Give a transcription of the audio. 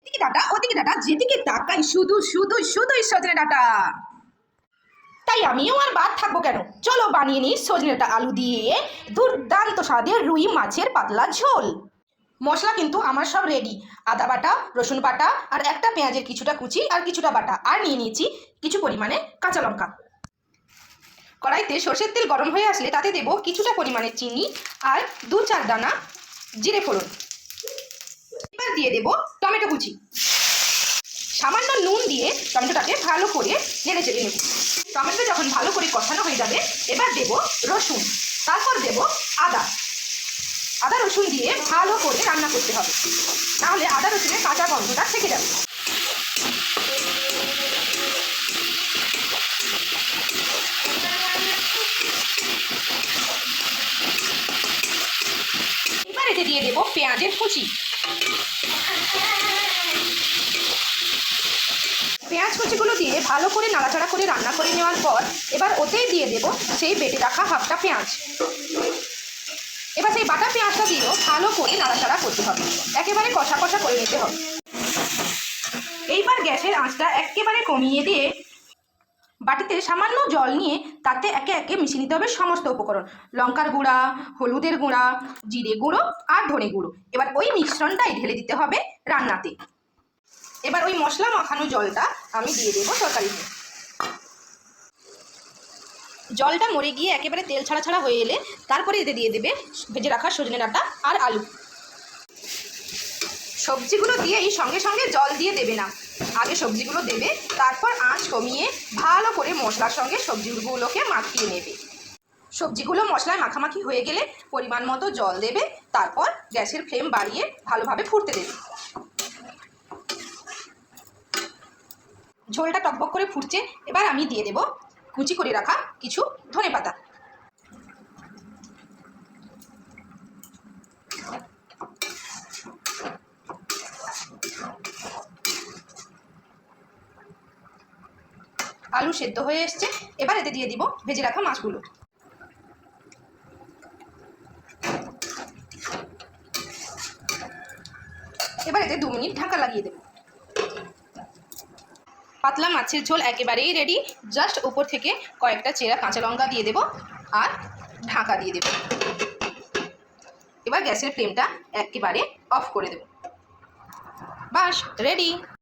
এদিকে ডাটা ওদিকে ডাটা, যেদিকে তাকাই শুধু শুধু শুধুই সজনে ডাটা। তাই আমিও আর বাদ থাকবো কেন, চলো বানিয়ে নিই সজনে ডাটা আলু দিয়ে দুর্দান্ত স্বাদের রুই মাছের পাতলা ঝোল। মশলা কিন্তু আমার সব রেডি। আদা বাটা, রসুন বাটা, আর একটা পেঁয়াজের কিছুটা কুচি আর কিছুটা বাটা, আর নিয়ে নিয়েছি কিছু পরিমাণে কাঁচা লঙ্কা। কড়াইতে সর্ষের তেল গরম হয়ে আসলে তাতে দেব কিছুটা পরিমাণে চিনি আর 2-4 দানা জিরে ফোড়ন। এবার দিয়ে দেব টমেটো কুচি। সামান্য নুন দিয়ে টমেটোটাকে ভালো করে নেড়ে চেড়ে নেব। টমেটো যখন ভালো করে কষানো হয়ে যাবে এবার দেব রসুন, তারপর দেব আদা। আদা রসুন দিয়ে ভালো করে রান্না করতে হবে, তাহলে আদা রসুনের কাঁচা গন্ধটা থেকে যাবে। এবার এতে দিয়ে দেব পেঁয়াজের কুচি। পেঁয়াজ কুচিগুলো দিয়ে ভালো করে নাড়াচাড়া করে রান্না করে নেওয়ার পর এবার ওতেই দিয়ে দেব সেই বেটে রাখা হাফটা পেঁয়াজ। এবার সেই বাটা পেঁয়াজটা দিয়েও ভালো করে নাড়াচাড়া করতে হবে, একেবারে কষা কষা করে নিতে হবে। এইবার গ্যাসের আঁচটা একেবারে কমিয়ে দিয়ে বাটিতে সামান্য জল নিয়ে তাতে একে একে মিশিয়ে নিতে হবে সমস্ত উপকরণ। লঙ্কার গুঁড়া, হলুদের গুঁড়া, জিরে গুঁড়ো আর ধনে গুঁড়ো। এবার ওই মিশ্রণটাই ঢেলে দিতে হবে রান্নাতে। এবার ওই মশলা মাখানো জলটা আমি দিয়ে দেবো তরকারিতে। জলটা মরে গিয়ে একেবারে তেল ছাড়া ছাড়া হয়ে এলে তারপরে এতে দিয়ে দেবে ভেজে রাখা সজনে ডাঁটা আর আলু। সবজিগুলো দিয়েই সঙ্গে সঙ্গে জল দিয়ে দেবে না, আগে সবজিগুলো দেবে, তারপর আঁচ কমিয়ে ভালো করে মশলার সঙ্গে সবজিগুলোকে মাখিয়ে নেবে। সবজিগুলো মশলায় মাখামাখি হয়ে গেলে পরিমাণ মতো জল দেবে, তারপর গ্যাসের ফ্লেম বাড়িয়ে ভালোভাবে ফুটতে দেবে। ঝোলটা টকবক করে ফুটছে, এবার আমি দিয়ে দেব কুচি করে রাখা কিছু ধনেপাতা। আলু সেদ্ধ হয়ে এসছে, এবার এতে দিয়ে দিব ভেজে রাখা মাছগুলো। এবার এতে 2 মিনিট ঢাকা লাগিয়ে দেব। পাতলা মাছের ঝোল একেবারেই রেডি। জাস্ট উপর থেকে কয়েকটা চেরা কাঁচা লঙ্কা দিয়ে দেব আর ঢাকা দিয়ে দেব। এবার গ্যাসের ফ্লেমটা একেবারে অফ করে দেব। বাস রেডি।